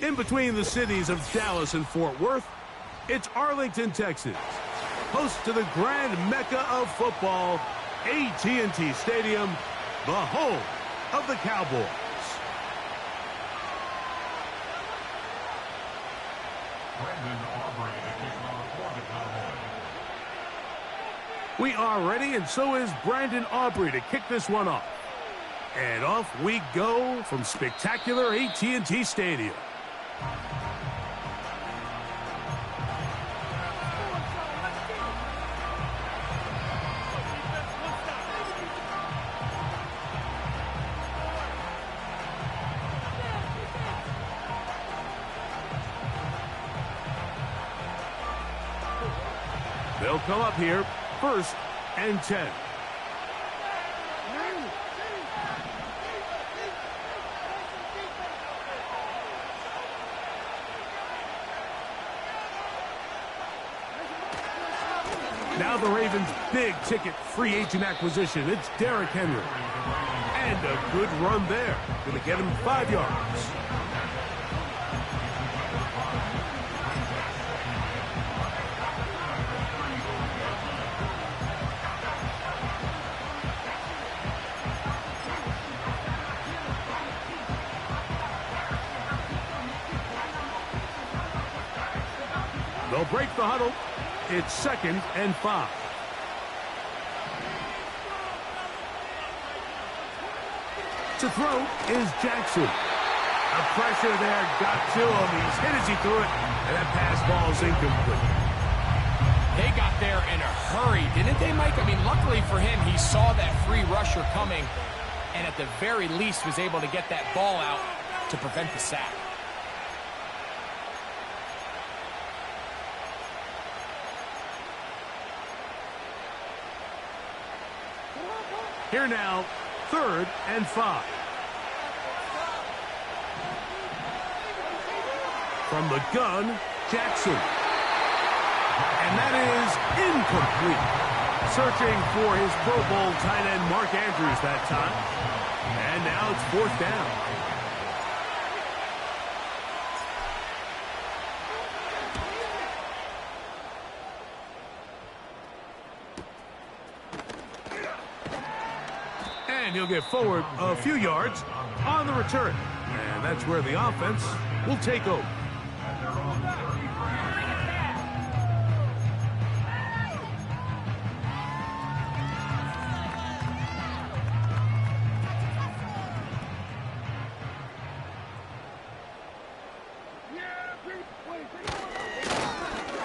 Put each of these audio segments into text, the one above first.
In between the cities of Dallas and Fort Worth, it's Arlington, Texas, host to the grand mecca of football, AT&T Stadium, the home of the Cowboys. We are ready, and so is Brandon Aubrey to kick this one off. And off we go from spectacular AT&T Stadium. They'll come up here, 1st and 10. Now the Ravens' big-ticket free agent acquisition. It's Derrick Henry. And a good run there. Going to get him 5 yards. They'll break the huddle. It's 2nd and 5. To throw is Jackson. A pressure there got to him. He's hit as he threw it, and that pass ball's incomplete. They got there in a hurry, didn't they, Mike? I mean, luckily for him, he saw that free rusher coming, and at the very least was able to get that ball out to prevent the sack. Here now, 3rd and 5. From the gun, Jackson. And that is incomplete. Searching for his Pro Bowl tight end Mark Andrews that time. And now it's 4th down. And he'll get forward a few yards on the return. And that's where the offense will take over.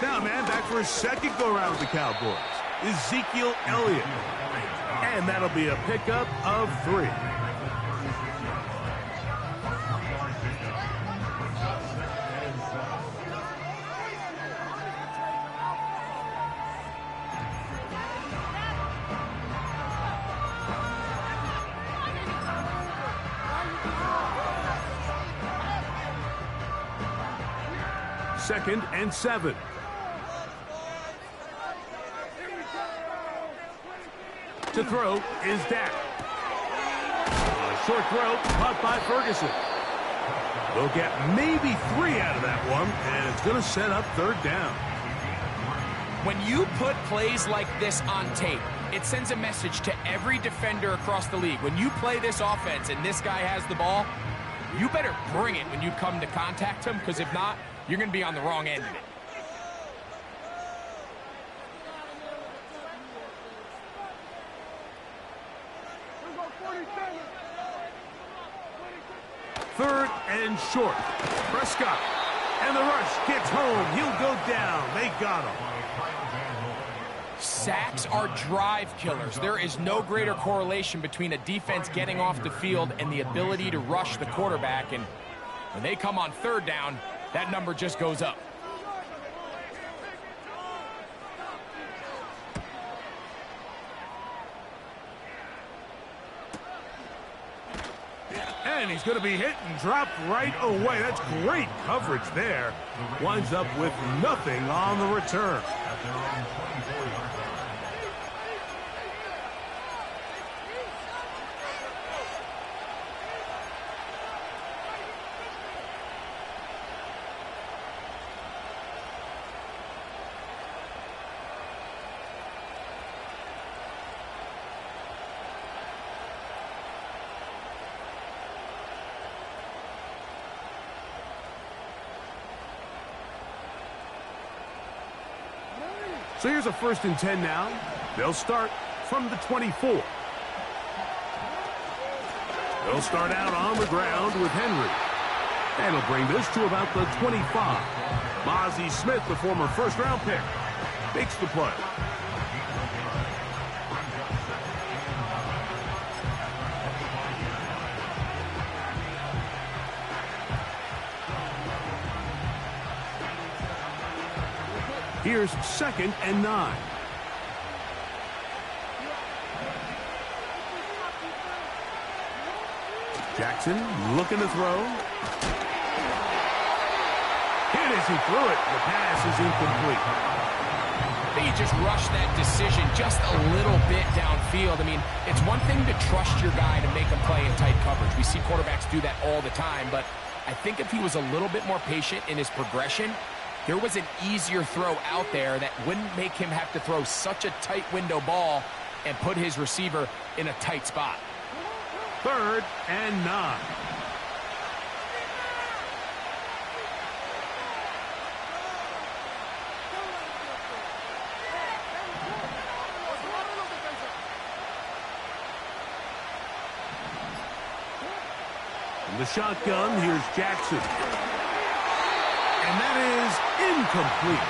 Now, man, back for his 2nd go-around with the Cowboys. Ezekiel Elliott. And that'll be a pickup of 3. Second and 7. To throw is Dak. A short throw caught by Ferguson. They'll get maybe 3 out of that one, and it's going to set up 3rd down. When you put plays like this on tape, it sends a message to every defender across the league. When you play this offense and this guy has the ball, you better bring it when you come to contact him, because if not, you're going to be on the wrong end of it. Third and short. Prescott. And the rush gets home. He'll go down. They got him. Sacks are drive killers. There is no greater correlation between a defense getting off the field and the ability to rush the quarterback. And when they come on 3rd down, that number just goes up. And he's going to be hit and dropped right away. That's great coverage there. Winds up with nothing on the return. So here's a 1st and 10 now. They'll start from the 24. They'll start out on the ground with Henry. And he'll bring this to about the 25. Mozzie Smith, the former first-round pick, makes the play. Here's 2nd and 9. Jackson looking to throw. Hit as he threw it. The pass is incomplete. I think he just rushed that decision just a little bit downfield. I mean, it's one thing to trust your guy to make him play in tight coverage. We see quarterbacks do that all the time, but I think if he was a little bit more patient in his progression, there was an easier throw out there that wouldn't make him have to throw such a tight window ball and put his receiver in a tight spot. 3rd and 9. In the shotgun, here's Jackson. And that is incomplete.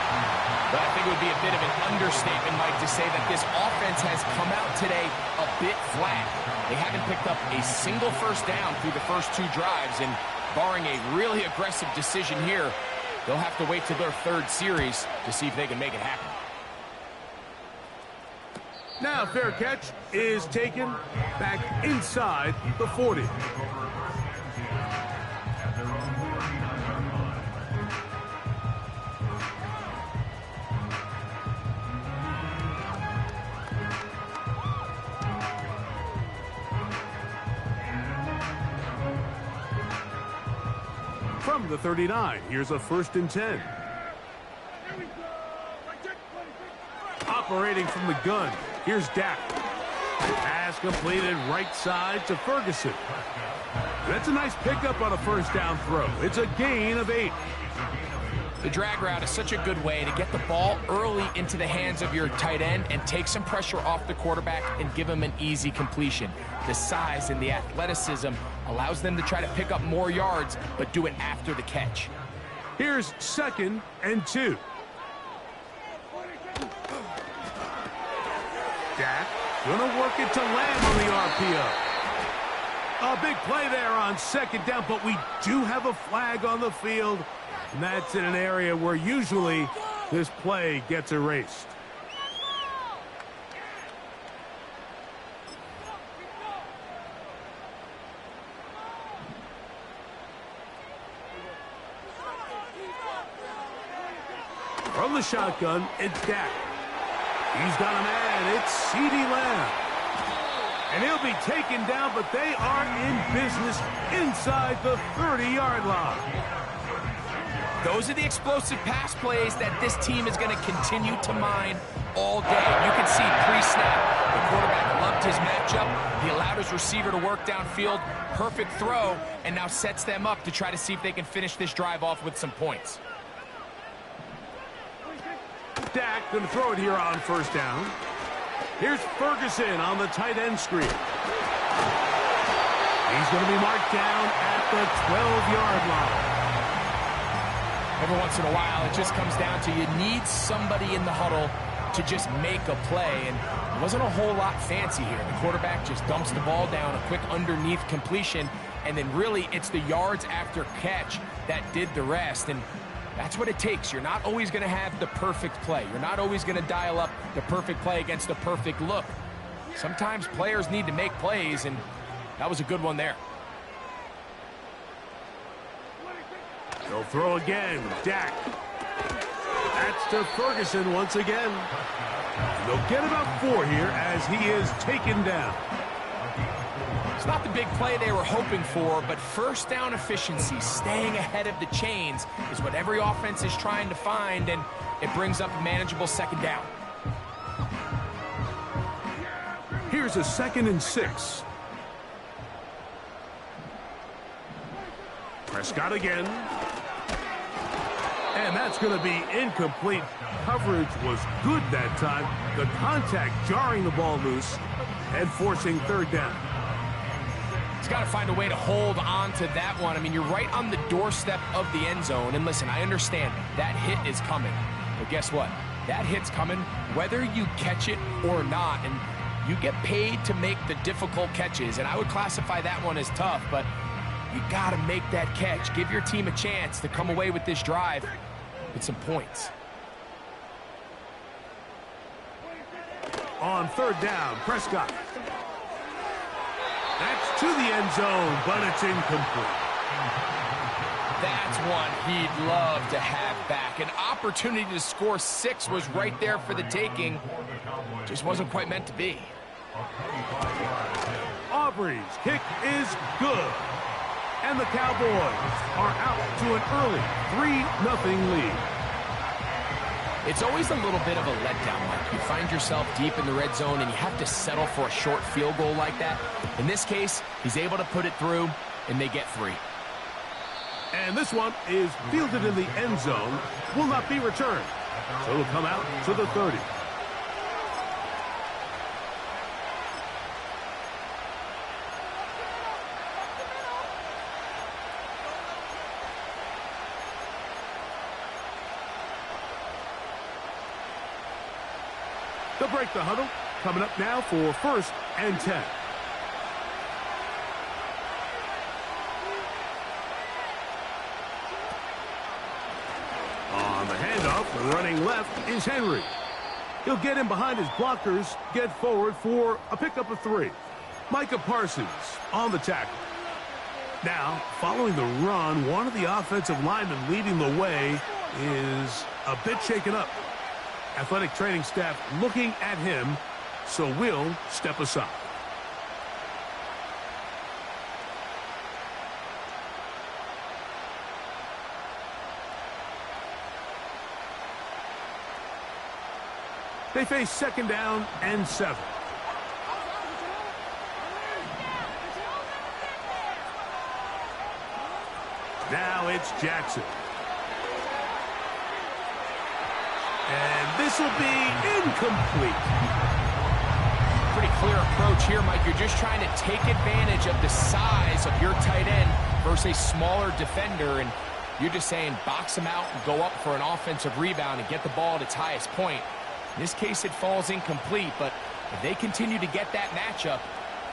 But I think it would be a bit of an understatement, Mike, to say that this offense has come out today a bit flat. They haven't picked up a single 1st down through the first 2 drives, and barring a really aggressive decision here, they'll have to wait till their 3rd series to see if they can make it happen. Now fair catch is taken back inside the 40. From the 39, here's a 1st and 10. Operating from the gun, here's Dak. Pass completed right side to Ferguson. That's a nice pickup on a 1st down throw. It's a gain of 8. The drag route is such a good way to get the ball early into the hands of your tight end and take some pressure off the quarterback and give him an easy completion. The size and the athleticism allows them to try to pick up more yards, but do it after the catch. Here's 2nd and 2. Dak gonna work it to Lamb on the RPO. A big play there on 2nd down, but we do have a flag on the field. And that's in an area where usually this play gets erased. From the shotgun, it's Dak. He's got a man. It's CeeDee Lamb. And he'll be taken down, but they are in business inside the 30-yard line. Those are the explosive pass plays that this team is going to continue to mine all day. You can see pre-snap, the quarterback loved his matchup. He allowed his receiver to work downfield. Perfect throw, and now sets them up to try to see if they can finish this drive off with some points. Dak going to throw it here on 1st down. Here's Ferguson on the tight end screen. He's going to be marked down at the 12-yard line. Every once in a while, it just comes down to you need somebody in the huddle to just make a play, and it wasn't a whole lot fancy here. The quarterback just dumps the ball down, a quick underneath completion, and then really it's the yards after catch that did the rest, and that's what it takes. You're not always going to have the perfect play. You're not always going to dial up the perfect play against the perfect look. Sometimes players need to make plays, and that was a good one there. They'll throw again. Dak. That's to Ferguson once again. And they'll get about 4 here as he is taken down. It's not the big play they were hoping for, but 1st down efficiency, staying ahead of the chains, is what every offense is trying to find, and it brings up a manageable 2nd down. Here's a 2nd and 6. Prescott again. And that's going to be incomplete. Coverage was good that time. The contact jarring the ball loose and forcing third down. He's got to find a way to hold on to that one. I mean, you're right on the doorstep of the end zone. And listen, I understand that hit is coming. But guess what? That hit's coming whether you catch it or not. And you get paid to make the difficult catches. And I would classify that one as tough, but you got to make that catch. Give your team a chance to come away with this drive with some points. On third down, Prescott. That's to the end zone, but it's incomplete. That's one he'd love to have back. An opportunity to score 6 was right there for the taking. Just wasn't quite meant to be. Aubrey's kick is good. And the Cowboys are out to an early 3-0 lead. It's always a little bit of a letdown, Mike. You find yourself deep in the red zone and you have to settle for a short field goal like that. In this case, he's able to put it through, and they get 3. And this one is fielded in the end zone, will not be returned. So it'll come out to the 30. They'll break the huddle. Coming up now for 1st and 10. On the handoff, running left is Henry. He'll get in behind his blockers, get forward for a pickup of 3. Micah Parsons on the tackle. Now, following the run, one of the offensive linemen leading the way is a bit shaken up. Athletic training staff looking at him, so we'll step aside. They face 2nd down and 7. Now it's Jackson. And this will be incomplete. Pretty clear approach here, Mike. You're just trying to take advantage of the size of your tight end versus a smaller defender, and you're just saying box him out and go up for an offensive rebound and get the ball at its highest point. In this case, it falls incomplete, but if they continue to get that matchup,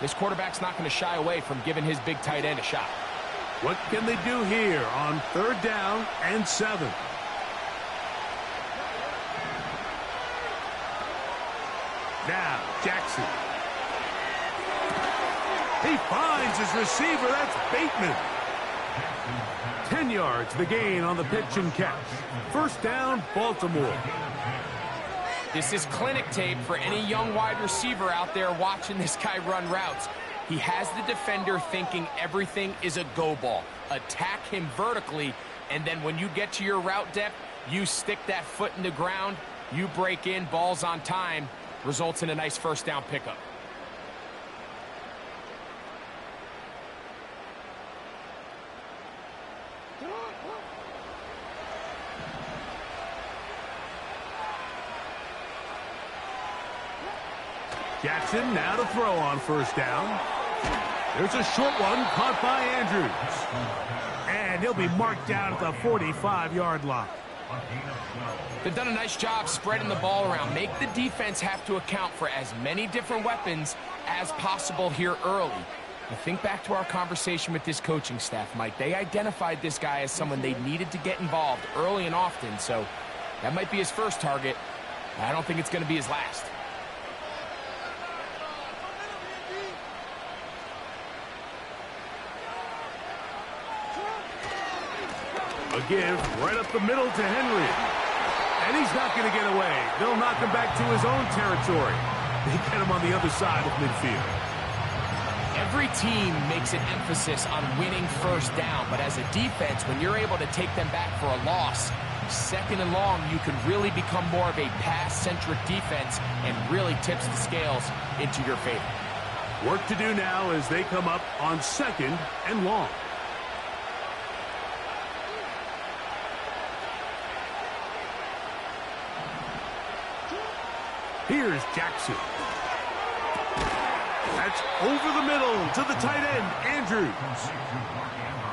this quarterback's not going to shy away from giving his big tight end a shot. What can they do here on 3rd down and 7? Now, Jackson. He finds his receiver. That's Bateman. 10 yards, the gain on the pitch and catch. 1st down, Baltimore. This is clinic tape for any young wide receiver out there watching this guy run routes. He has the defender thinking everything is a go ball. Attack him vertically, and then when you get to your route depth, you stick that foot in the ground, you break in, ball's on time, results in a nice 1st down pickup. Jackson now to throw on 1st down. There's a short one caught by Andrews. And he'll be marked down at the 45-yard line. They've done a nice job spreading the ball around. Make the defense have to account for as many different weapons as possible here early. Now think back to our conversation with this coaching staff, Mike. They identified this guy as someone they needed to get involved early and often, so that might be his first target. I don't think it's going to be his last. A give right up the middle to Henry. And he's not going to get away. They'll knock him back to his own territory. They get him on the other side of midfield. Every team makes an emphasis on winning 1st down, but as a defense, when you're able to take them back for a loss, 2nd and long, you can really become more of a pass-centric defense and really tips the scales into your favor. Work to do now as they come up on 2nd and long. Here's Jackson. That's over the middle to the tight end, Andrews.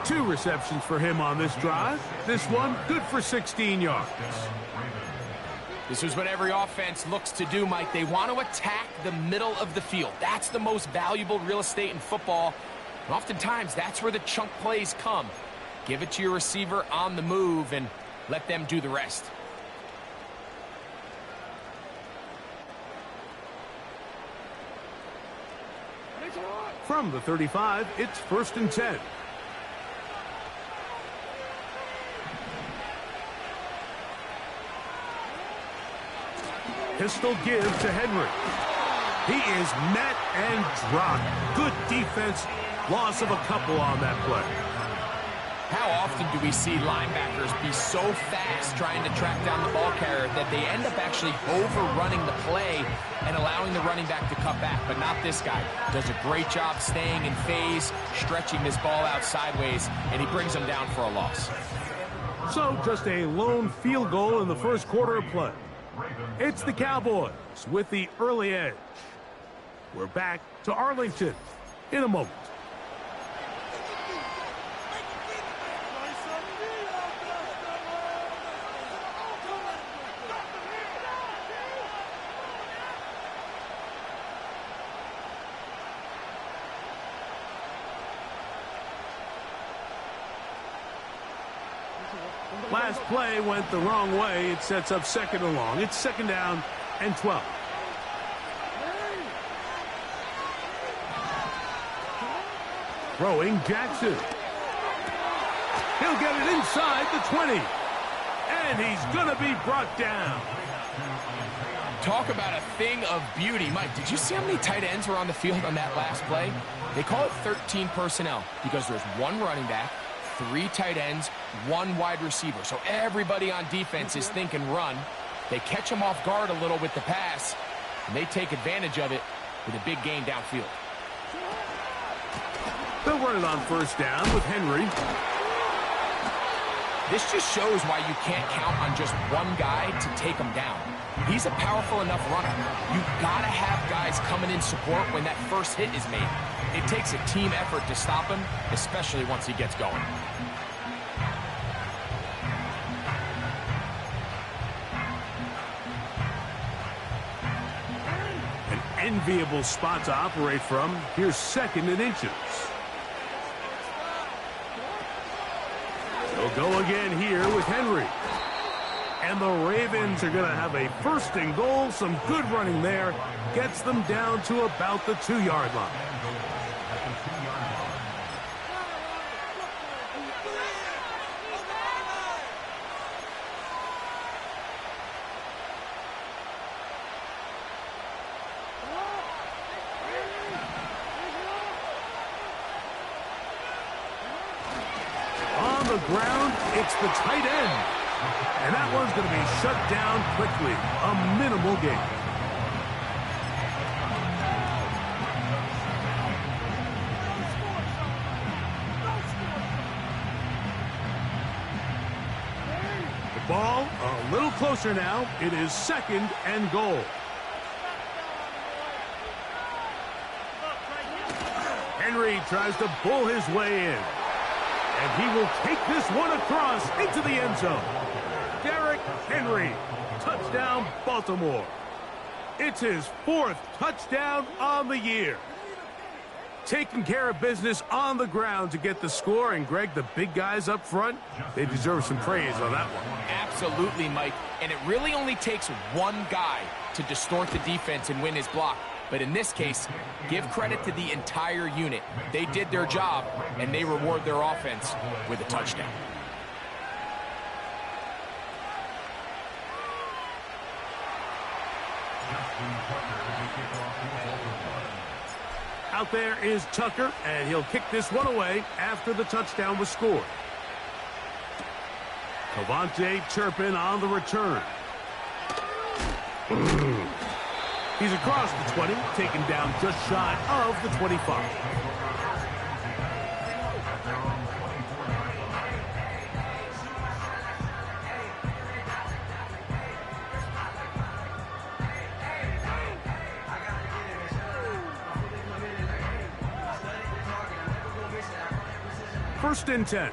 2 receptions for him on this drive. This one good for 16 yards. This is what every offense looks to do, Mike. They want to attack the middle of the field. That's the most valuable real estate in football. And oftentimes, that's where the chunk plays come. Give it to your receiver on the move and let them do the rest. From the 35, it's 1st and 10. Pistol give to Henry. He is met and dropped. Good defense. Loss of a couple on that play. How often do we see linebackers be so fast trying to track down the ball carrier that they end up actually overrunning the play and allowing the running back to cut back? But not this guy. Does a great job staying in phase, stretching this ball out sideways, and he brings them down for a loss. So just a lone field goal in the first quarter of play. It's the Cowboys with the early edge. We're back to Arlington in a moment. Last play went the wrong way. It sets up 2nd and long. It's 2nd down and 12. Throwing Jackson. He'll get it inside the 20. And he's going to be brought down. Talk about a thing of beauty. Mike, did you see how many tight ends were on the field on that last play? They call it 13 personnel because there's 1 running back, 3 tight ends, 1 wide receiver. So everybody on defense is thinking run. They catch them off guard a little with the pass, and they take advantage of it with a big gain downfield. They'll run it on 1st down with Henry. This just shows why you can't count on just one guy to take him down. He's a powerful enough runner. You've got to have guys coming in support when that first hit is made. It takes a team effort to stop him, especially once he gets going. An enviable spot to operate from. Here's 2nd and inches. They'll go again here with Henry. And the Ravens are going to have a 1st and goal. Some good running there. Gets them down to about the 2-yard line. On the ground, it's the tight end. And that one's going to be shut down quickly. A minimal gain. The ball a little closer now. It is 2nd and goal. Henry tries to pull his way in. And he will take this one across into the end zone. Derrick Henry, touchdown Baltimore. It's his 4th touchdown on the year. Taking care of business on the ground to get the score. And, Greg, the big guys up front, they deserve some praise on that one. Absolutely, Mike. And it really only takes one guy to distort the defense and win his block. But in this case, give credit to the entire unit. They did their job, and they reward their offense with a touchdown. Out there is Tucker, and he'll kick this one away after the touchdown was scored. Cavante Turpin on the return. He's across the 20, taken down just shy of the 25. 1st and 10.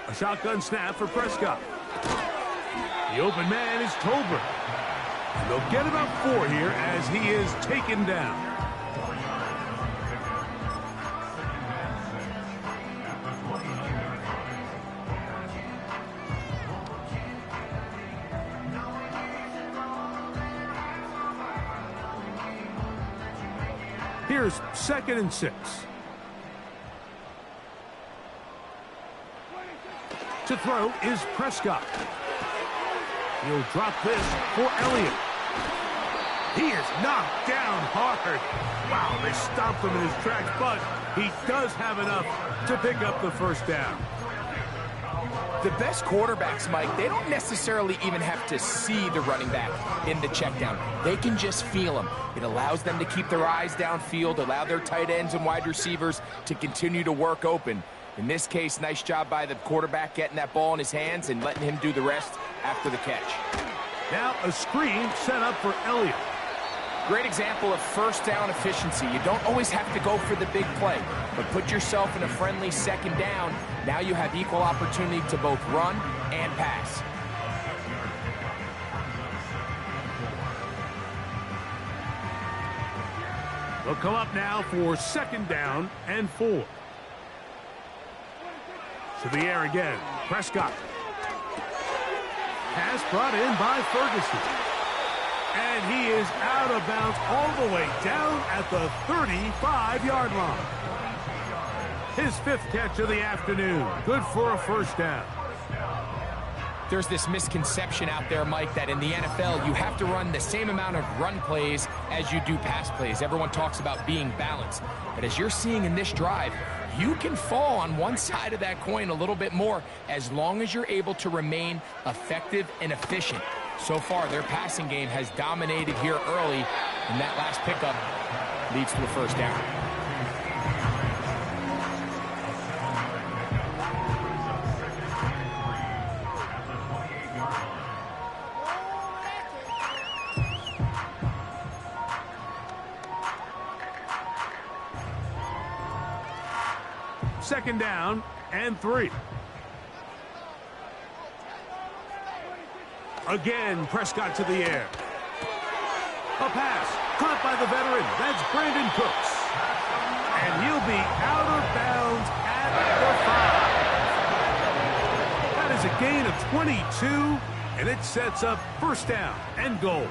A shotgun snap for Prescott. The open man is Tolbert. And they'll get about 4 here as he is taken down. Here's 2nd and 6. To throw is Prescott. He'll drop this for Elliott. He is knocked down hard. Wow, they stopped him in his tracks, but he does have enough to pick up the 1st down. The best quarterbacks, Mike, they don't necessarily even have to see the running back in the check down. They can just feel him. It allows them to keep their eyes downfield, allow their tight ends and wide receivers to continue to work open. In this case, nice job by the quarterback getting that ball in his hands and letting him do the rest after the catch. Now a screen set up for Elliott. Great example of 1st down efficiency. You don't always have to go for the big play, but put yourself in a friendly 2nd down. Now you have equal opportunity to both run and pass. They'll come up now for 2nd down and 4. To the air again. Prescott. Pass brought in by Ferguson. And he is out of bounds all the way down at the 35-yard line. His 5th catch of the afternoon. Good for a 1st down. There's this misconception out there, Mike, that in the NFL you have to run the same amount of run plays as you do pass plays. Everyone talks about being balanced. But as you're seeing in this drive, you can fall on one side of that coin a little bit more as long as you're able to remain effective and efficient. So far, their passing game has dominated here early, and that last pickup leads to a 1st down. Second down and 3. Again, Prescott to the air. A pass caught by the veteran. That's Brandon Cooks. And he'll be out of bounds at the 5. That is a gain of 22, and it sets up 1st down and goal.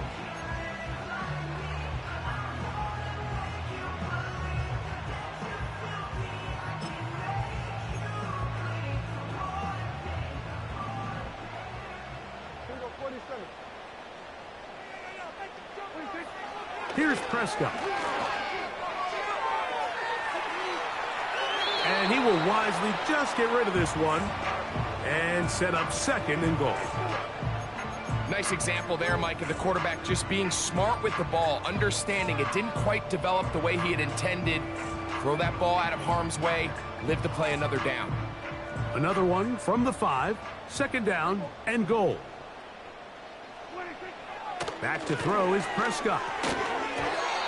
Here's Prescott. And he will wisely just get rid of this one and set up 2nd and goal. Nice example there, Mike, of the quarterback just being smart with the ball, understanding it didn't quite develop the way he had intended. Throw that ball out of harm's way, live to play another down. Another one from the 5, 2nd down and goal. Back to throw is Prescott.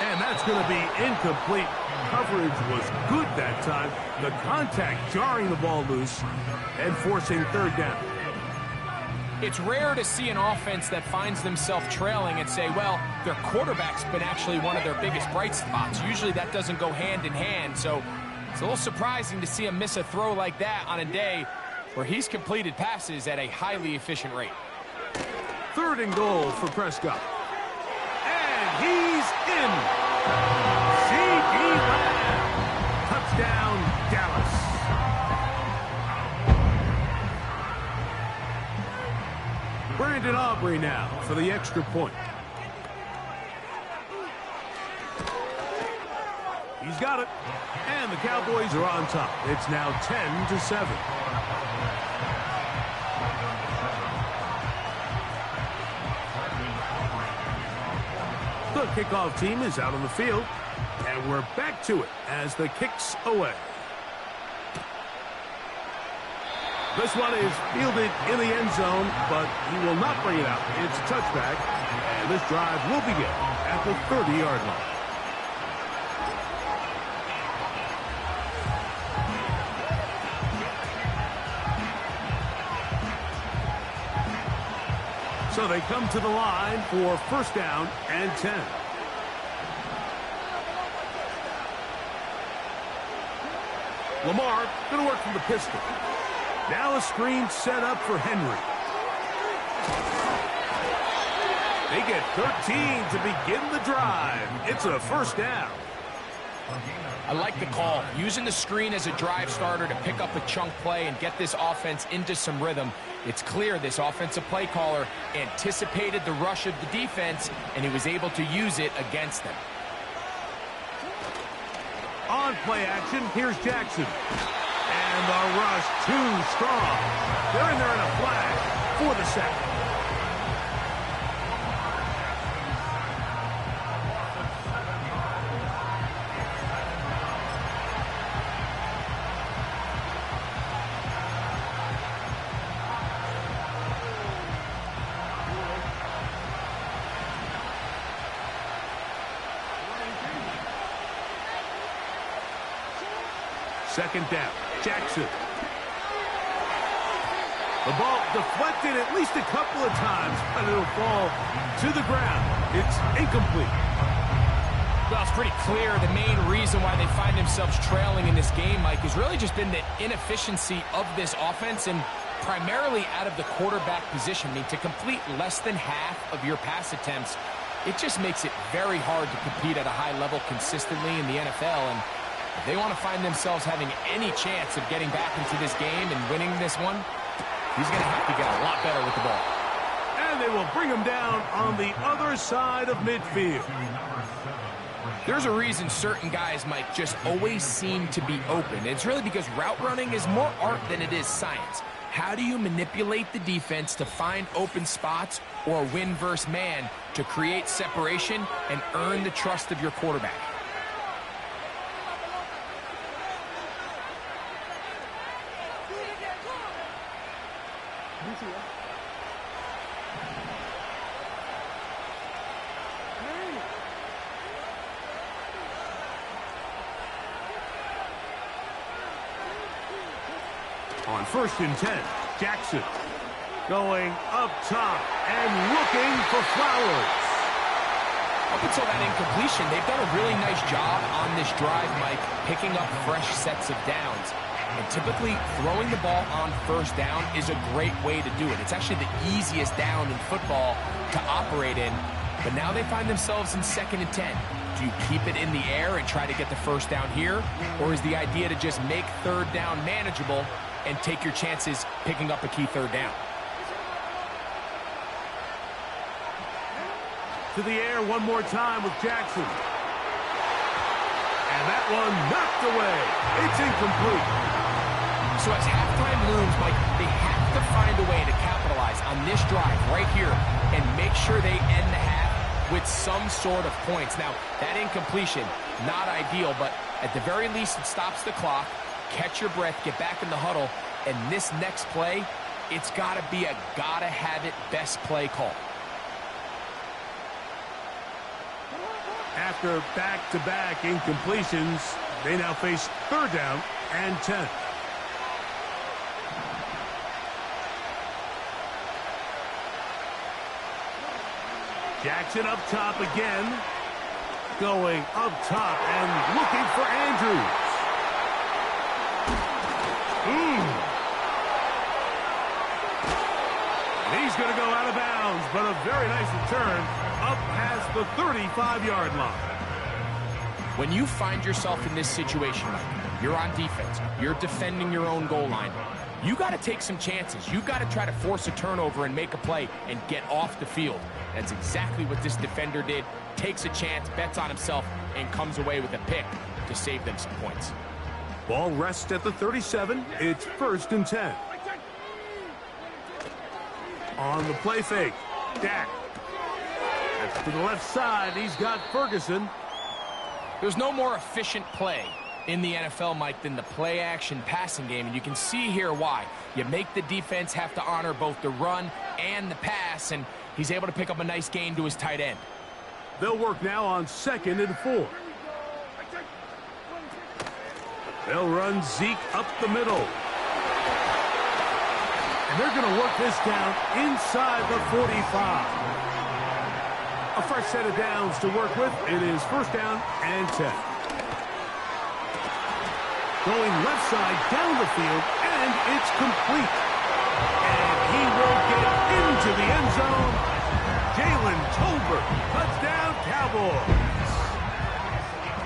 And that's going to be incomplete. Coverage was good that time. The contact jarring the ball loose and forcing 3rd down. It's rare to see an offense that finds themselves trailing and say, well, their quarterback's been actually one of their biggest bright spots. Usually that doesn't go hand in hand, so it's a little surprising to see him miss a throw like that on a day where he's completed passes at a highly efficient rate. 3rd and goal for Prescott. And he's in. C.D. Lamb. Touchdown, Dallas. Brandon Aubrey now for the extra point. He's got it. And the Cowboys are on top. It's now 10-7. The kickoff team is out on the field, and we're back to it as the kick's away. This one is fielded in the end zone, but he will not bring it out. It's a touchback, and this drive will begin at the 30-yard line. So they come to the line for first down and 10. Lamar going to work from the pistol. Now a screen set up for Henry. They get 13 to begin the drive. It's a first down. I like the call. Using the screen as a drive starter to pick up a chunk play and get this offense into some rhythm. It's clear this offensive play caller anticipated the rush of the defense, and he was able to use it against them. On play action, here's Jackson. And the rush too strong. They're in there in a flag for the sack. Second down, Jackson. The ball deflected at least a couple of times, but it'll fall to the ground. It's incomplete. Well, it's pretty clear the main reason why they find themselves trailing in this game, Mike, has really just been the inefficiency of this offense and primarily out of the quarterback position. I mean, to complete less than half of your pass attempts, it just makes it very hard to compete at a high level consistently in the NFL. And if they want to find themselves having any chance of getting back into this game and winning this one, he's going to have to get a lot better with the ball. And they will bring him down on the other side of midfield. There's a reason certain guys, Mike, just always seem to be open. It's really because route running is more art than it is science. How do you manipulate the defense to find open spots or win versus man to create separation and earn the trust of your quarterback? On first and 10, Jackson going up top and looking for Flowers. Up until that incompletion, they've done a really nice job on this drive, Mike, picking up fresh sets of downs. And typically, throwing the ball on first down is a great way to do it. It's actually the easiest down in football to operate in. But now they find themselves in second and 10. Do you keep it in the air and try to get the first down here? Or is the idea to just make third down manageable and take your chances picking up a key third down? To the air one more time with Jackson. And that one knocked away. It's incomplete. So as halftime looms, Mike, they have to find a way to capitalize on this drive right here and make sure they end the half with some sort of points. Now, that incompletion, not ideal, but at the very least it stops the clock. Catch your breath, get back in the huddle, and this next play, it's got to be a gotta-have-it best play call. After back-to-back incompletions, they now face third down and 10. Jackson up top again, going up top and looking for Andrews. He's going to go out of bounds, but a very nice return up past the 35-yard line. When you find yourself in this situation, you're on defense, you're defending your own goal line, you got to take some chances. You got to try to force a turnover and make a play and get off the field. That's exactly what this defender did. Takes a chance, bets on himself, and comes away with a pick to save them some points. Ball rests at the 37. It's first and 10. On the play fake, Dak. That's to the left side. He's got Ferguson. There's no more efficient play in the NFL, Mike, than the play-action passing game, and you can see here why. You make the defense have to honor both the run and the pass, and he's able to pick up a nice gain to his tight end. They'll work now on 2nd and 4. They'll run Zeke up the middle. And they're going to work this down inside the 45. A fresh set of downs to work with. It is 1st down and 10. Going left side down the field, and it's complete. And he will get into the end zone. Jalen Tolbert, touchdown Cowboys.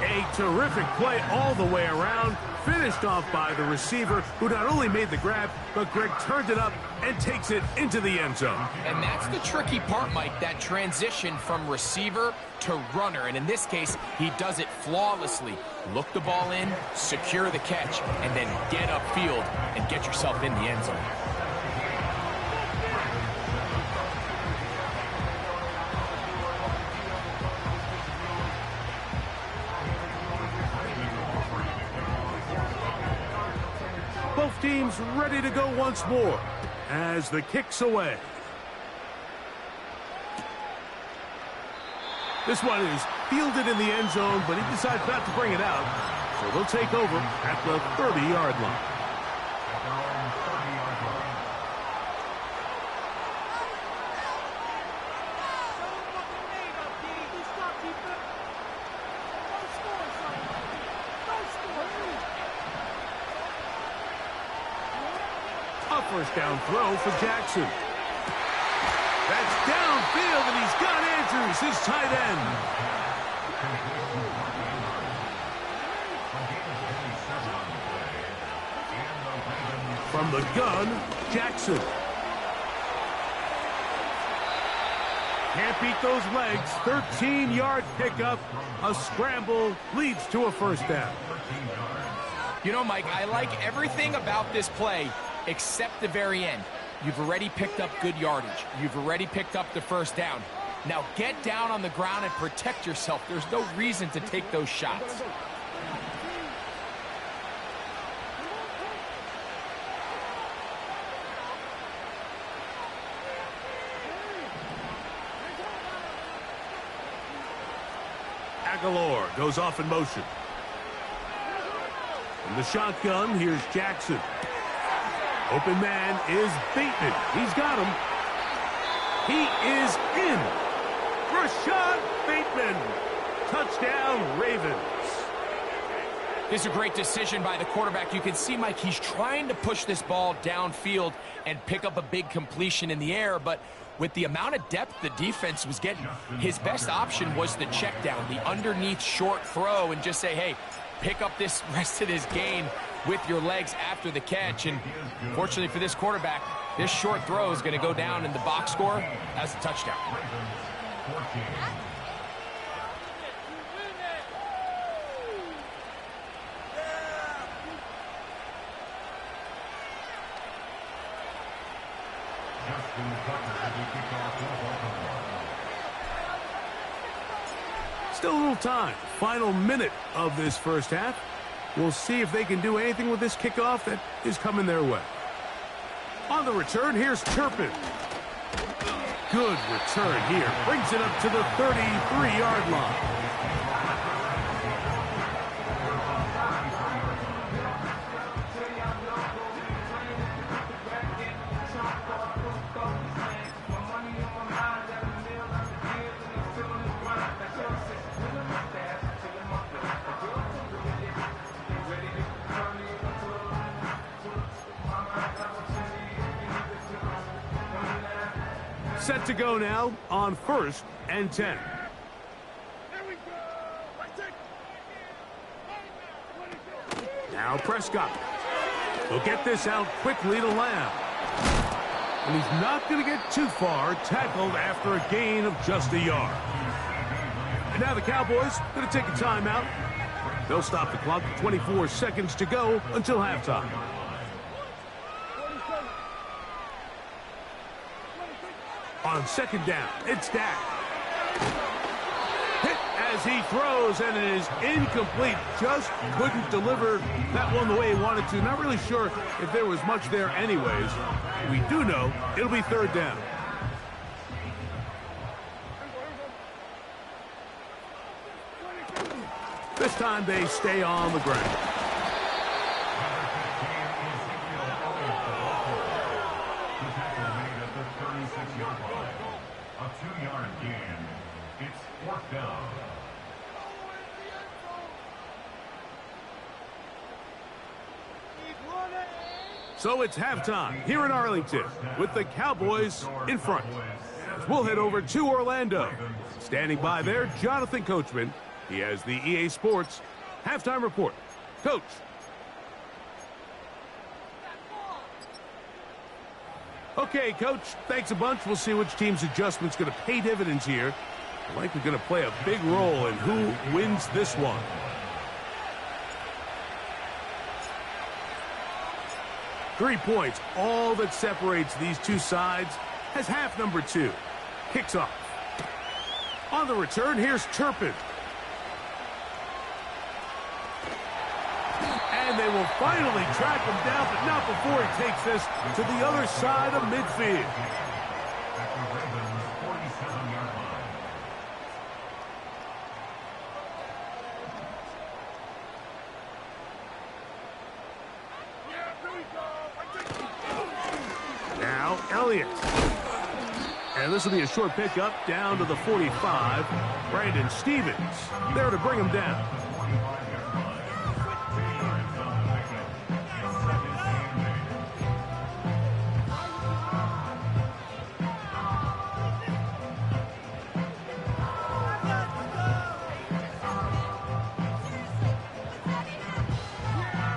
A terrific play all the way around, finished off by the receiver, who not only made the grab, but Greg turned it up and takes it into the end zone. And that's the tricky part, Mike, that transition from receiver to runner. And in this case, he does it flawlessly. Look the ball in, secure the catch, and then get upfield and get yourself in the end zone. Both teams ready to go once more as the kick's away. This one is fielded in the end zone, but he decides not to bring it out. So they'll take over at the 30-yard line. A 1st down throw for Jackson. That's downfield, and he's got Andrews, his tight end. From the gun, Jackson. Can't beat those legs. 13-yard pickup. A scramble leads to a 1st down. You know, Mike, I like everything about this play except the very end. You've already picked up good yardage. You've already picked up the 1st down. Now get down on the ground and protect yourself. There's no reason to take those shots. Aguilar goes off in motion. From the shotgun, here's Jackson. Open man is Bateman. He's got him. He is in. Rashad Bateman. Touchdown, Ravens. This is a great decision by the quarterback. You can see, Mike, he's trying to push this ball downfield and pick up a big completion in the air, but with the amount of depth the defense was getting, his best option was the check down, the underneath short throw, and just say, hey, pick up this rest of this gain with your legs after the catch. And fortunately for this quarterback, this short throw is going to go down in the box score as a touchdown. Still a little time. Final minute of this 1st half. We'll see if they can do anything with this kickoff that is coming their way. On the return, here's Turpin. Good return here. Brings it up to the 33-yard line. Set to go now on 1st and 10. Now Prescott. He'll get this out quickly to Lamb. And he's not going to get too far, tackled after a gain of just a yard. And now the Cowboys going to take a timeout. They'll stop the clock with 24 seconds to go until halftime. On 2nd down, it's Dak. Hit as he throws, and it is incomplete. Just couldn't deliver that one the way he wanted to. Not really sure if there was much there anyways. We do know it'll be third down. This time they stay on the ground. A 2-yard gain. It's fourth down. So it's halftime here in Arlington with the Cowboys in front. We'll head over to Orlando. Standing by there, Jonathan Coachman. He has the EA Sports halftime report. Coach. Okay, Coach, thanks a bunch. We'll see which team's adjustment's going to pay dividends here. Likely going to play a big role in who wins this one. Three points, all that separates these two sides, as half number two kicks off. On the return, here's Turpin. And they will finally track him down, but not before he takes this to the other side of midfield. Now, Elliott. And this will be a short pickup down to the 45. Brandon Stevens there to bring him down.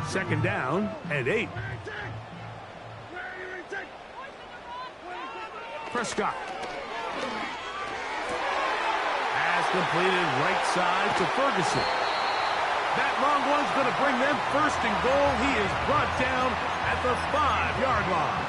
Second down and 8. Prescott. Pass completed right side to Ferguson. That long one's going to bring them first and goal. He is brought down at the 5-yard line.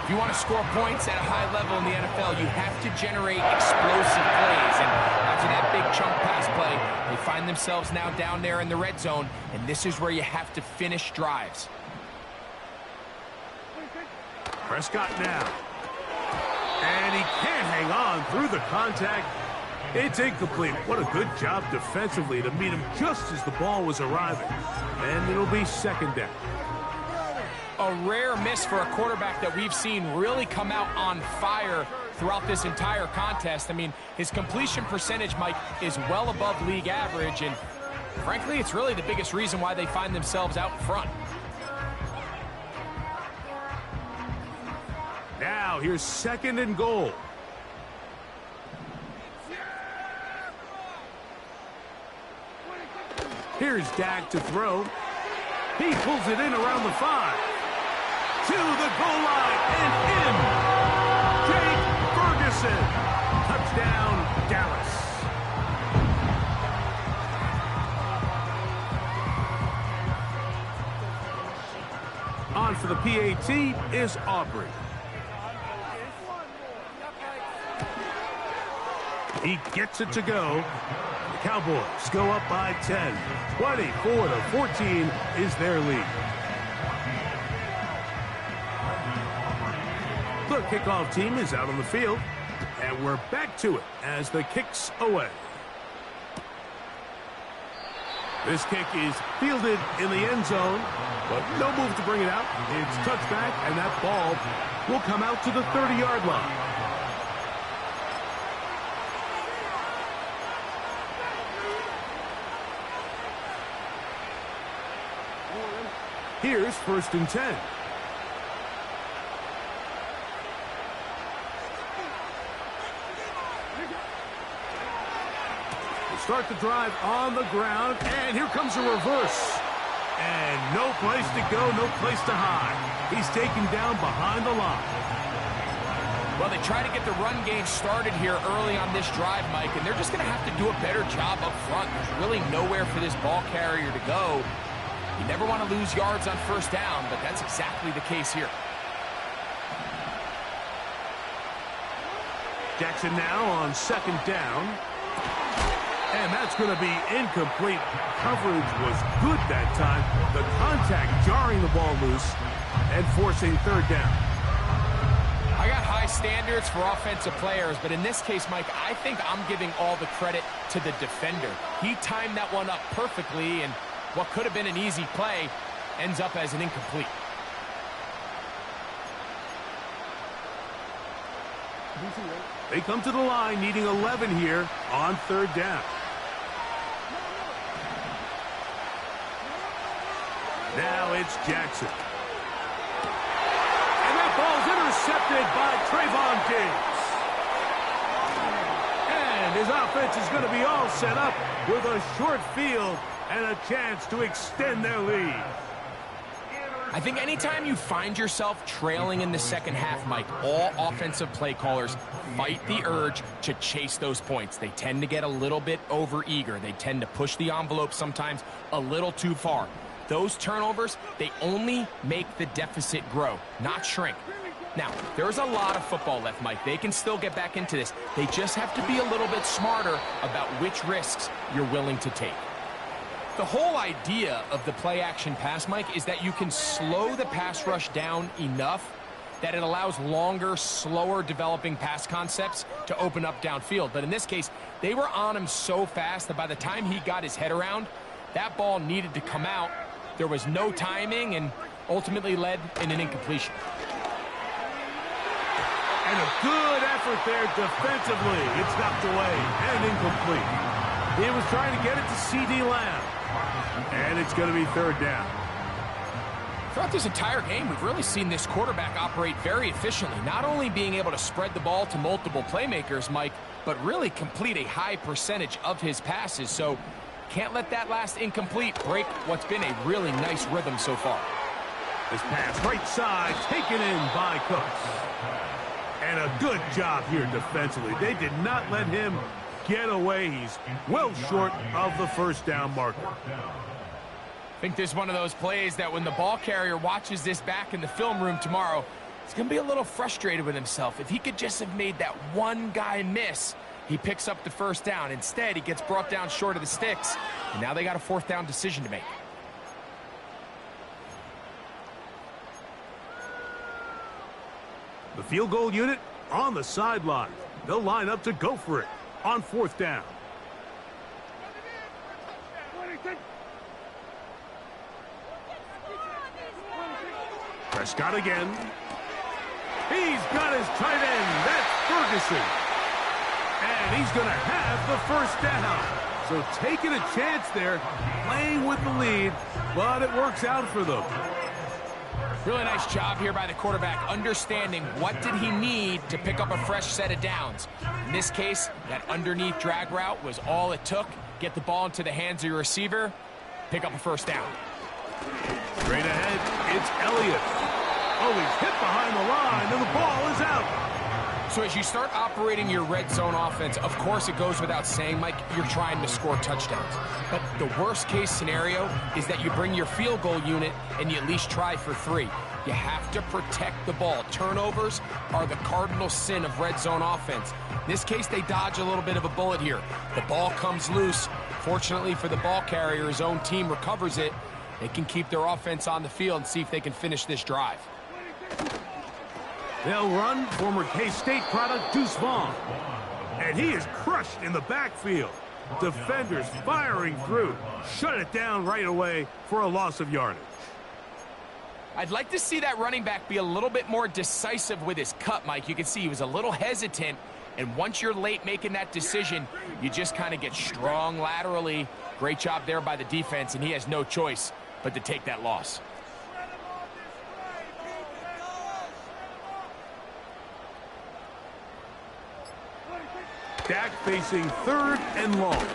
If you want to score points at a high level in the NFL, you have to generate explosive plays. And after that big chunk pass play, they find themselves now down there in the red zone, and this is where you have to finish drives. Prescott now. And he can't hang on through the contact. It's incomplete. What a good job defensively to meet him just as the ball was arriving. And it'll be second down. A rare miss for a quarterback that we've seen really come out on fire throughout this entire contest. I mean, his completion percentage, Mike, is well above league average, and frankly, it's really the biggest reason why they find themselves out in front. Now, here's second and goal. Here's Dak to throw. He pulls it in around the 5. To the goal line and in. Jake Ferguson. Touchdown, Dallas. On for the PAT is Aubrey. He gets it to go. The Cowboys go up by 10. 24-14 is their lead. The kickoff team is out on the field, and we're back to it as the kick's away. This kick is fielded in the end zone, but no move to bring it out. It's touchback, and that ball will come out to the 30-yard line. Here's first and 10. We'll start the drive on the ground, and here comes a reverse. And no place to go, no place to hide. He's taken down behind the line. Well, they try to get the run game started here early on this drive, Mike, and they're just going to have to do a better job up front. There's really nowhere for this ball carrier to go. You never want to lose yards on first down, but that's exactly the case here. Jackson now on second down. And that's going to be incomplete. Coverage was good that time. The contact jarring the ball loose and forcing third down. I got high standards for offensive players, but in this case, Mike, I think I'm giving all the credit to the defender. He timed that one up perfectly, and what could have been an easy play ends up as an incomplete. They come to the line needing 11 here on third down. Now it's Jackson. And that ball's intercepted by Trayvon Diggs. And his offense is going to be all set up with a short field and a chance to extend their lead. I think anytime you find yourself trailing in the second half, Mike, all offensive play callers fight the urge to chase those points. They tend to get a little bit overeager. They tend to push the envelope sometimes a little too far. Those turnovers, they only make the deficit grow, not shrink. Now, there's a lot of football left, Mike. They can still get back into this. They just have to be a little bit smarter about which risks you're willing to take. The whole idea of the play-action pass, Mike, is that you can slow the pass rush down enough that it allows longer, slower developing pass concepts to open up downfield. But in this case, they were on him so fast that by the time he got his head around, that ball needed to come out. There was no timing and ultimately led in an incompletion. And a good effort there defensively. It's knocked away and incomplete. He was trying to get it to C.D. Lamb. And it's going to be third down. Throughout this entire game, we've really seen this quarterback operate very efficiently, not only being able to spread the ball to multiple playmakers, Mike, but really complete a high percentage of his passes. So can't let that last incomplete break what's been a really nice rhythm so far. This pass right side taken in by Cooks. And a good job here defensively. They did not let him get away. He's well short of the first down marker. I think this is one of those plays that when the ball carrier watches this back in the film room tomorrow, he's going to be a little frustrated with himself. If he could just have made that one guy miss, he picks up the first down. Instead, he gets brought down short of the sticks, and now they got a fourth down decision to make. The field goal unit on the sideline. They'll line up to go for it on fourth down. Prescott again. He's got his tight end. That's Ferguson. And he's going to have the first down. So taking a chance there, playing with the lead, but it works out for them. Really nice job here by the quarterback, understanding what did he need to pick up a fresh set of downs. In this case, that underneath drag route was all it took. Get the ball into the hands of your receiver, pick up a first down. Straight ahead, it's Elliott. Oh, he's hit behind the line, and the ball is out. So as you start operating your red zone offense, of course it goes without saying, Mike, you're trying to score touchdowns. But the worst case scenario is that you bring your field goal unit and you at least try for 3. You have to protect the ball. Turnovers are the cardinal sin of red zone offense. In this case, they dodge a little bit of a bullet here. The ball comes loose. Fortunately for the ball carrier, his own team recovers it. They can keep their offense on the field and see if they can finish this drive. They'll run former K-State product Deuce Vaughn. And he is crushed in the backfield. Defenders firing through. Shut it down right away for a loss of yardage. I'd like to see that running back be a little bit more decisive with his cut, Mike. You can see he was a little hesitant, and once you're late making that decision, you just kind of get strong laterally. Great job there by the defense, and he has no choice but to take that loss. Dak facing third and long.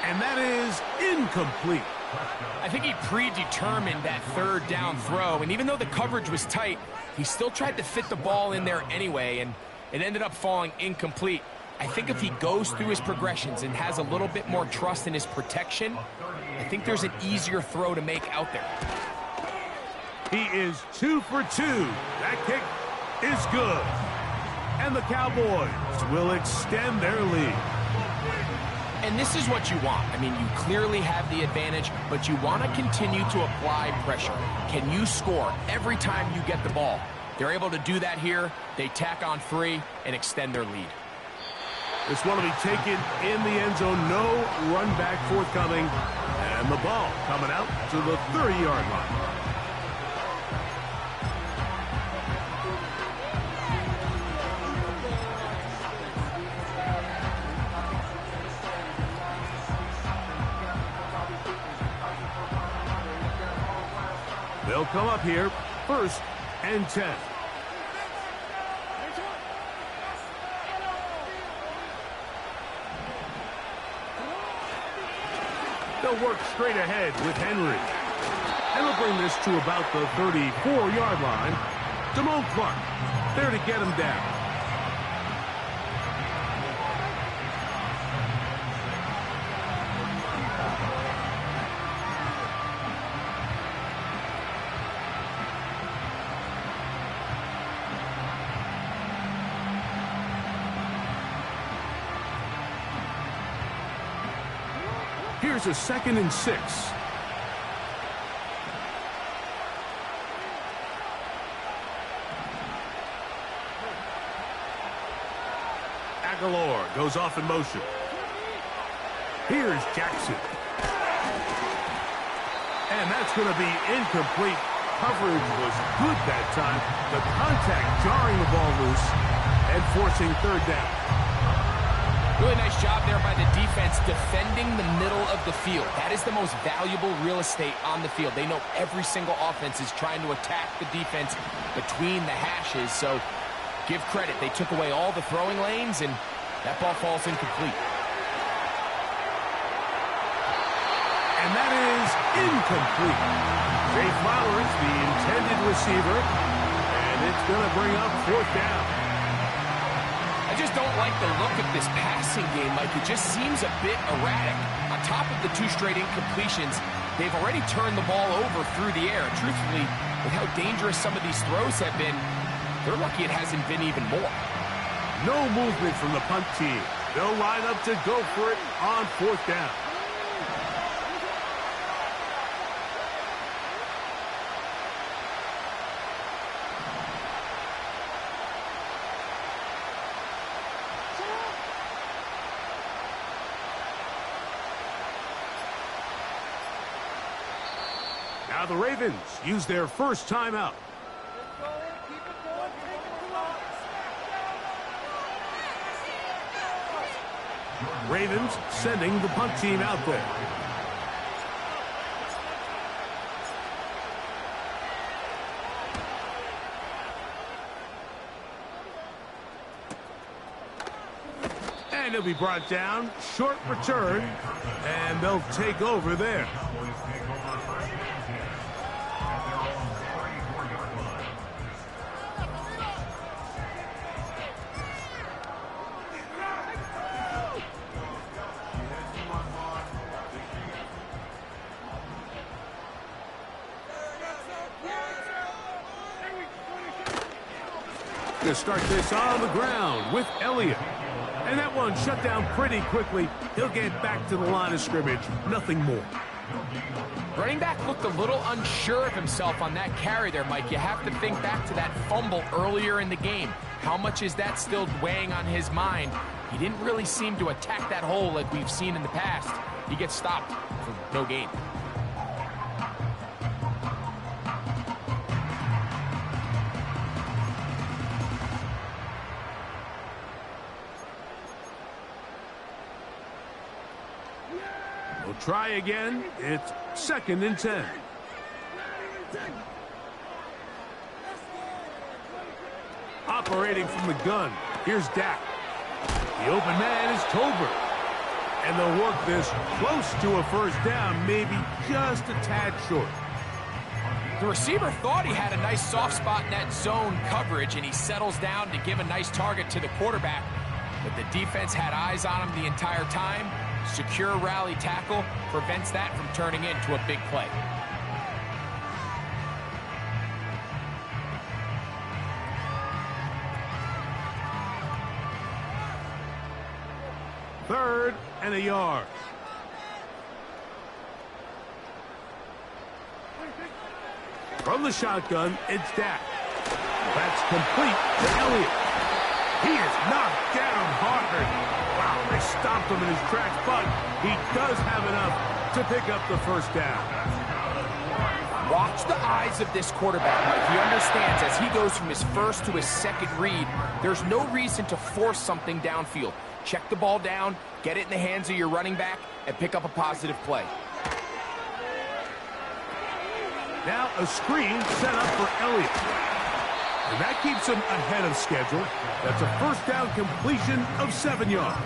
And that is incomplete. I think he predetermined that third down throw, and even though the coverage was tight, he still tried to fit the ball in there anyway, and it ended up falling incomplete. I think if he goes through his progressions and has a little bit more trust in his protection, I think there's an easier throw to make out there. He is 2 for 2. That kick is good. And the Cowboys will extend their lead. And this is what you want. I mean, you clearly have the advantage, but you want to continue to apply pressure. Can you score every time you get the ball? They're able to do that here. They tack on 3 and extend their lead. This one will be taken in the end zone. No run back forthcoming. And the ball coming out to the 30-yard line. They'll come up here, 1st and 10. They'll work straight ahead with Henry. And they'll bring this to about the 34-yard line. Damone Clark there to get him down. Here's a 2nd and 6. Aguilar goes off in motion. Here's Jackson. And that's going to be incomplete. Coverage was good that time. The contact jarring the ball loose and forcing 3rd down. Really nice job there by the defense defending the middle of the field. That is the most valuable real estate on the field. They know every single offense is trying to attack the defense between the hashes, so give credit. They took away all the throwing lanes, and that ball falls incomplete. And that is incomplete. Jay Flowers, the intended receiver, and it's going to bring up 4th down. I just don't like the look of this passing game, Mike. It just seems a bit erratic. On top of the 2 straight incompletions, they've already turned the ball over through the air. Truthfully, with how dangerous some of these throws have been, they're lucky it hasn't been even more. No movement from the punt team. They'll line up to go for it on 4th down. Now the Ravens use their first timeout. Ravens sending the punt team out there. And he'll be brought down. Short return. And they'll take over there. To start this on the ground with Elliott. And that one shut down pretty quickly. He'll get back to the line of scrimmage. Nothing more. Running back looked a little unsure of himself on that carry there, Mike. You have to think back to that fumble earlier in the game. How much is that still weighing on his mind? He didn't really seem to attack that hole like we've seen in the past. He gets stopped for no gain. We'll try again. It's 2nd and 10. Operating from the gun. Here's Dak. The open man is Tolbert. And they'll work this close to a 1st down, maybe just a tad short. The receiver thought he had a nice soft spot in that zone coverage, and he settles down to give a nice target to the quarterback. But the defense had eyes on him the entire time. Secure rally tackle prevents that from turning into a big play. 3rd and a yard. From the shotgun, it's Dak. That's complete to Elliott. He is knocked down hard. Wow, they stopped him in his tracks, but he does have enough to pick up the first down. Watch the eyes of this quarterback, Mike. He understands as he goes from his first to his second read, there's no reason to force something downfield. Check the ball down, get it in the hands of your running back, and pick up a positive play. Now a screen set up for Elliott. And that keeps him ahead of schedule. That's a first down completion of 7 yards.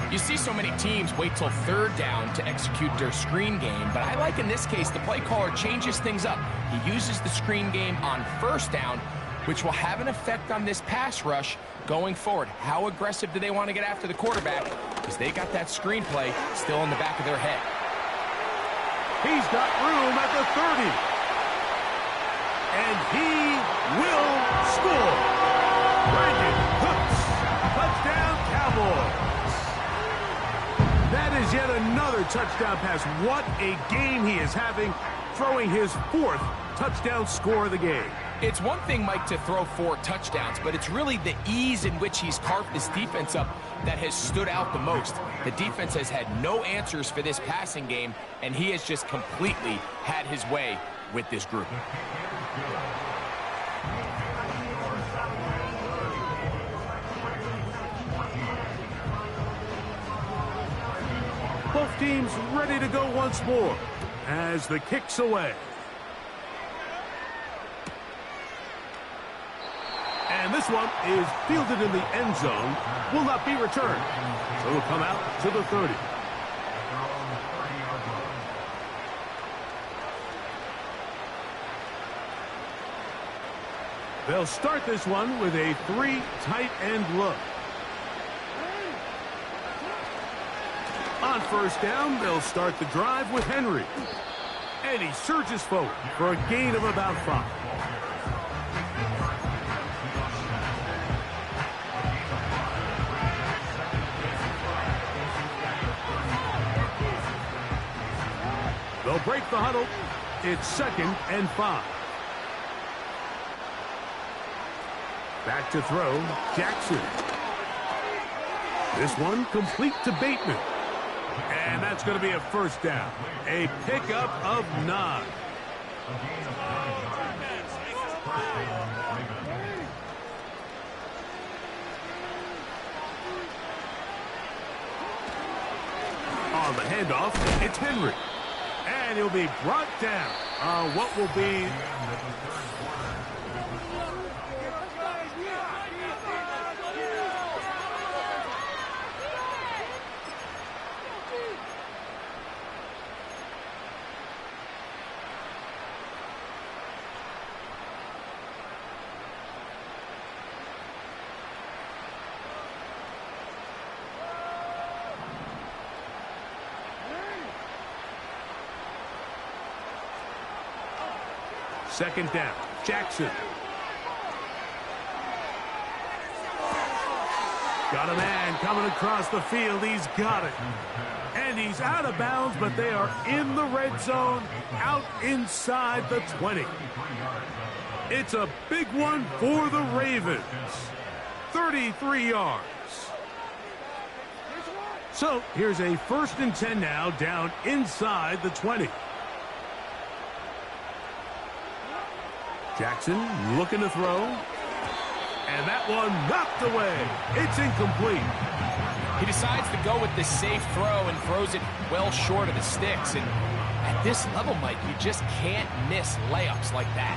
You see so many teams wait till 3rd down to execute their screen game, but I like in this case the play caller changes things up. He uses the screen game on 1st down, which will have an effect on this pass rush going forward. How aggressive do they want to get after the quarterback? Because they got that screen play still in the back of their head. He's got room at the 30. And he will score. Brandon Cooks. Touchdown, Cowboys. That is yet another touchdown pass. What a game he is having, throwing his 4th touchdown score of the game. It's one thing, Mike, to throw 4 touchdowns, but it's really the ease in which he's carved this defense up that has stood out the most. The defense has had no answers for this passing game, and he has just completely had his way with this group. Both teams ready to go once more as the kick's away. And this one is fielded in the end zone, will not be returned. So it'll come out to the 30. They'll start this one with a 3 tight end look. On 1st down, they'll start the drive with Henry. And he surges forward for a gain of about 5. They'll break the huddle. It's 2nd and 5. Back to throw, Jackson. This one complete to Bateman. And that's going to be a first down. A pickup of 9. On the handoff, it's Henry. And he'll be brought down. What will be... Second down, Jackson. Got a man coming across the field. He's got it. And he's out of bounds, but they are in the red zone, out inside the 20. It's a big one for the Ravens. 33 yards. So here's a 1st and 10 now, down inside the 20. Jackson looking to throw. And that one knocked away. It's incomplete. He decides to go with the safe throw and throws it well short of the sticks. And at this level, Mike, you just can't miss layups like that.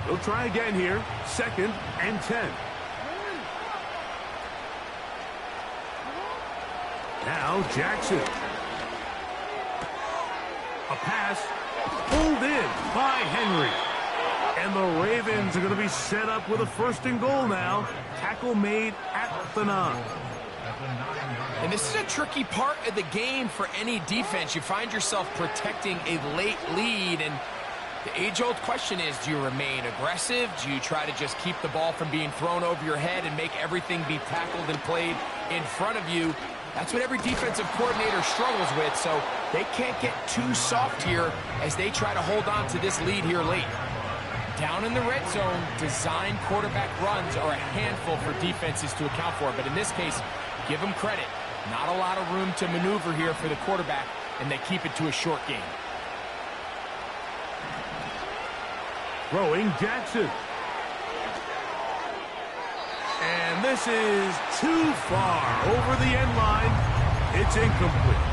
He'll try again here. 2nd and 10. Now Jackson. A pass pulled in by Henry. And the Ravens are going to be set up with a 1st and goal now. Tackle made at the 9. And this is a tricky part of the game for any defense. You find yourself protecting a late lead, and The age-old question is, do you remain aggressive? Do you try to just keep the ball from being thrown over your head and make everything be tackled and played in front of you? That's what every defensive coordinator struggles with, so they can't get too soft here as they try to hold on to this lead here late. Down in the red zone, design quarterback runs are a handful for defenses to account for, but in this case, give them credit. Not a lot of room to maneuver here for the quarterback, and they keep it to a short game. Throwing Jackson. And this is too far over the end line. It's incomplete.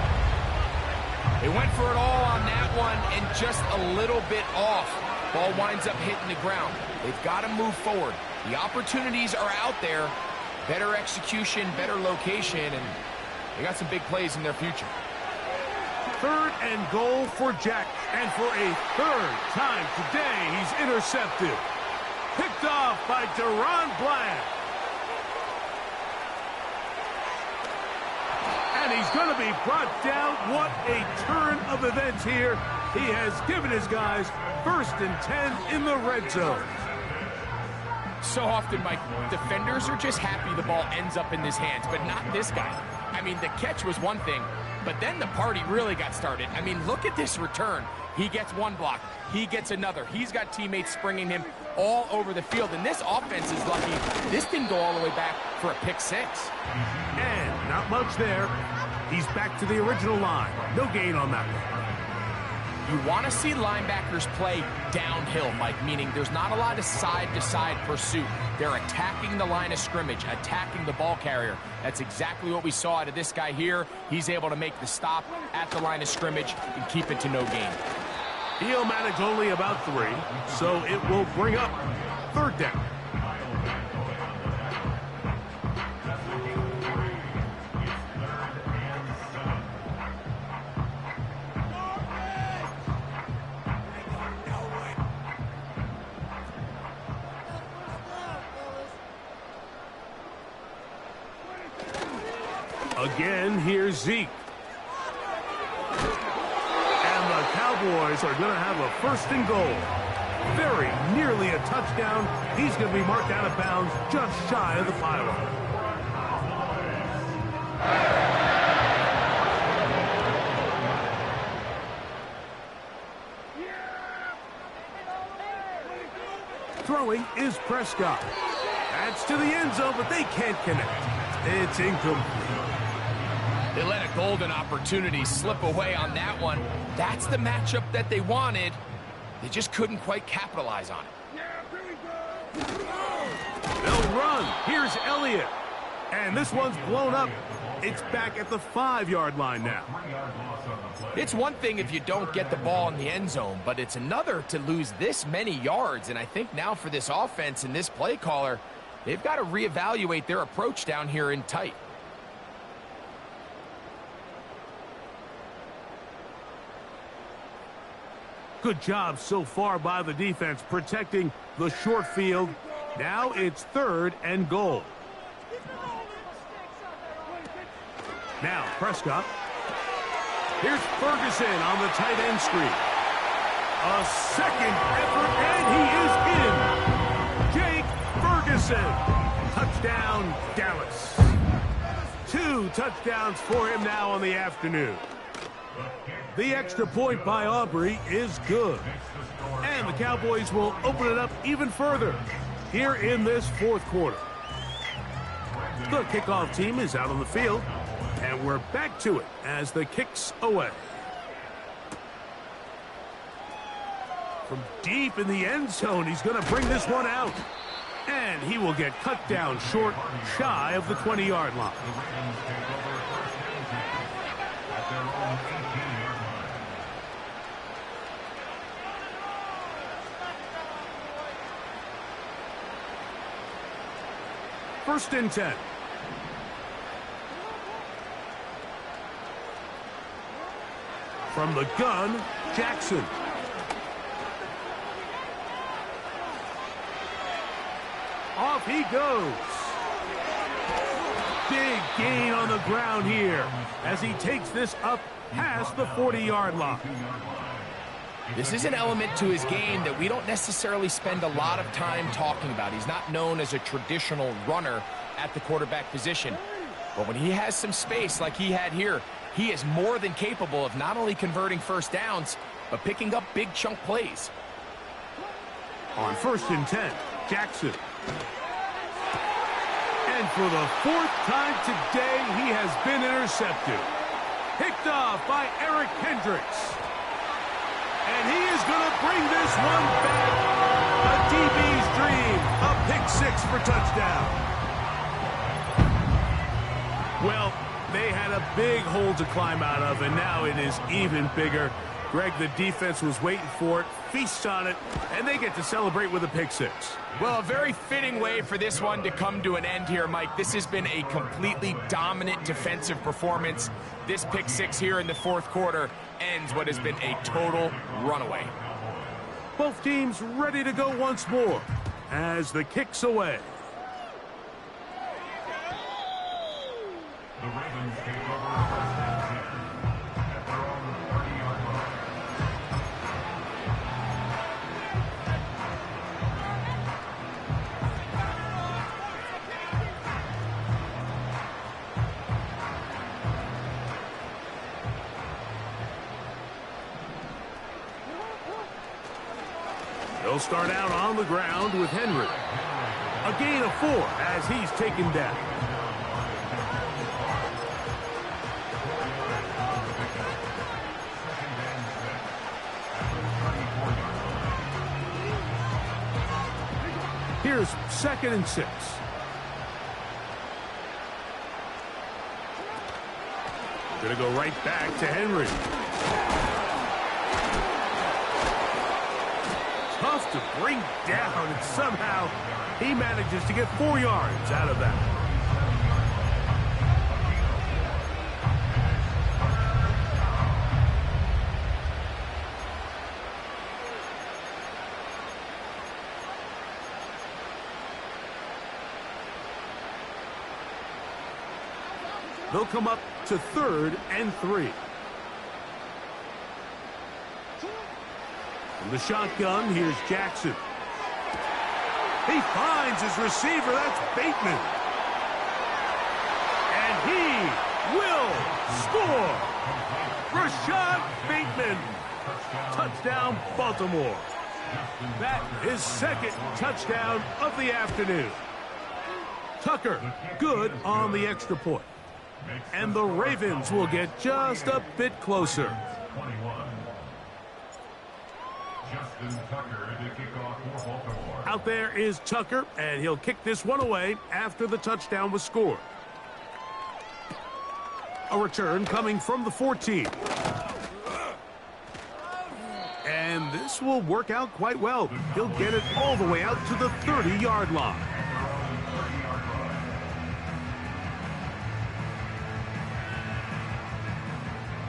They went for it all on that one and just a little bit off. Ball winds up hitting the ground. They've got to move forward. The opportunities are out there. Better execution, better location, and they got some big plays in their future. 3rd and goal for Jack. And for a 3rd time today, he's intercepted. Picked off by Deron Bland. And he's going to be brought down. What a turn of events here. He has given his guys 1st and 10 in the red zone. So often, Mike, defenders are just happy the ball ends up in his hands, but not this guy. I mean, the catch was one thing, but then the party really got started. I mean, look at this return. He gets one block. He gets another. He's got teammates springing him all over the field, and this offense is lucky. This didn't go all the way back for a pick 6. And not much there. He's back to the original line. No gain on that one. You want to see linebackers play downhill, Mike, meaning there's not a lot of side-to-side pursuit. They're attacking the line of scrimmage, attacking the ball carrier. That's exactly what we saw out of this guy here. He's able to make the stop at the line of scrimmage and keep it to no gain. He'll manage only about 3, so it will bring up 3rd down. Again, here's Zeke. And the Cowboys are going to have a 1st and goal. Very nearly a touchdown. He's going to be marked out of bounds just shy of the pylon. Throwing is Prescott. That's to the end zone, but they can't connect. It's incomplete. They let a golden opportunity slip away on that one. That's the matchup that they wanted. They just couldn't quite capitalize on it. They'll run. Here's Elliott. And this one's blown up. It's back at the 5-yard line now. It's one thing if you don't get the ball in the end zone, but it's another to lose this many yards. And I think now for this offense and this play caller, they've got to reevaluate their approach down here in tight. Good job so far by the defense protecting the short field. Now it's 3rd and goal. Now Prescott. Here's Ferguson on the tight end screen. A 2nd effort, and he is in. Jake Ferguson. Touchdown, Dallas. 2 touchdowns for him now on the afternoon. The extra point by Aubrey is good. And the Cowboys will open it up even further here in this 4th quarter. The kickoff team is out on the field, and we're back to it as the kick's away. From deep in the end zone, he's going to bring this one out. And he will get cut down short, shy of the 20-yard line. First and 10. From the gun, Jackson. Off he goes. Big gain on the ground here as he takes this up past the 40-yard line. This is an element to his game that we don't necessarily spend a lot of time talking about. He's not known as a traditional runner at the quarterback position. But when he has some space like he had here, he is more than capable of not only converting first downs, but picking up big chunk plays. On 1st and 10, Jackson. And for the 4th time today, he has been intercepted. Picked off by Eric Hendricks. And he is going to bring this one back. A DB's dream. A pick 6 for touchdown. Well, they had a big hole to climb out of, and now it is even bigger. Greg, the defense was waiting for it, feasts on it, and they get to celebrate with a pick 6. Well, a very fitting way for this one to come to an end here, Mike. This has been a completely dominant defensive performance. This pick 6 here in the 4th quarter ends what has been a total runaway. Both teams ready to go once more as the kick's away. The Ravens take over 1st and 10 at their own 30-yard line. They'll start out on the ground with Henry. A gain of 4 as he's taken down. Here's 2nd and 6. Gonna go right back to Henry. Tough to bring down, and somehow he manages to get 4 yards out of that. They'll come up to 3rd and 3. From the shotgun, here's Jackson. He finds his receiver. That's Bateman. And he will score. Rashad Bateman. Touchdown, Baltimore. That is 2nd touchdown of the afternoon. Tucker, good on the extra point. And the Ravens will get just a bit closer. 21. Justin Tucker to kick off for Baltimore. Out there is Tucker, and he'll kick this one away after the touchdown was scored. A return coming from the 14. And this will work out quite well. He'll get it all the way out to the 30-yard line.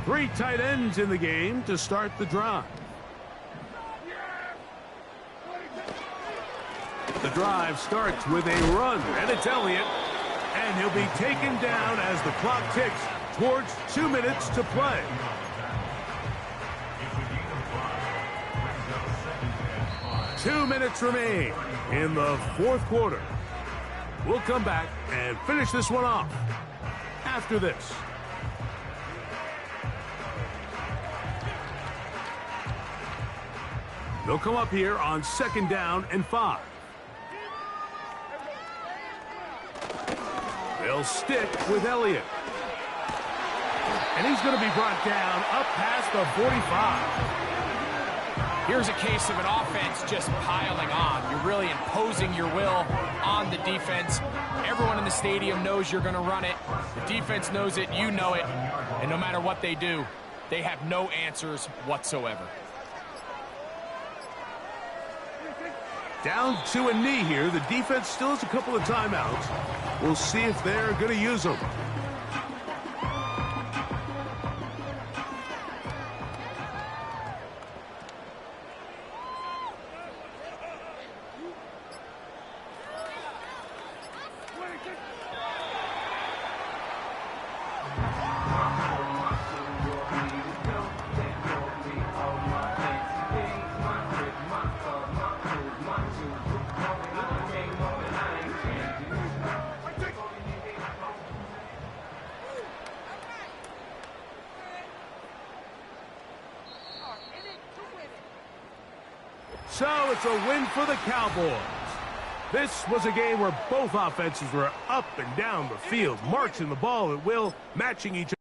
Three tight ends in the game to start the drive. The drive starts with a run, and it's Elliott. And he'll be taken down as the clock ticks towards 2 minutes to play. Two minutes remain in the 4th quarter. We'll come back and finish this one off after this. They'll come up here on 2nd down and 5. They'll stick with Elliott. And he's going to be brought down up past the 45. Here's a case of an offense just piling on. You're really imposing your will on the defense. Everyone in the stadium knows you're going to run it. The defense knows it, you know it. And no matter what they do, they have no answers whatsoever. Down to a knee here. The defense still has a couple of timeouts. We'll see if they're going to use them. So it's a win for the Cowboys. This was a game where both offenses were up and down the field, marching the ball at will, matching each other.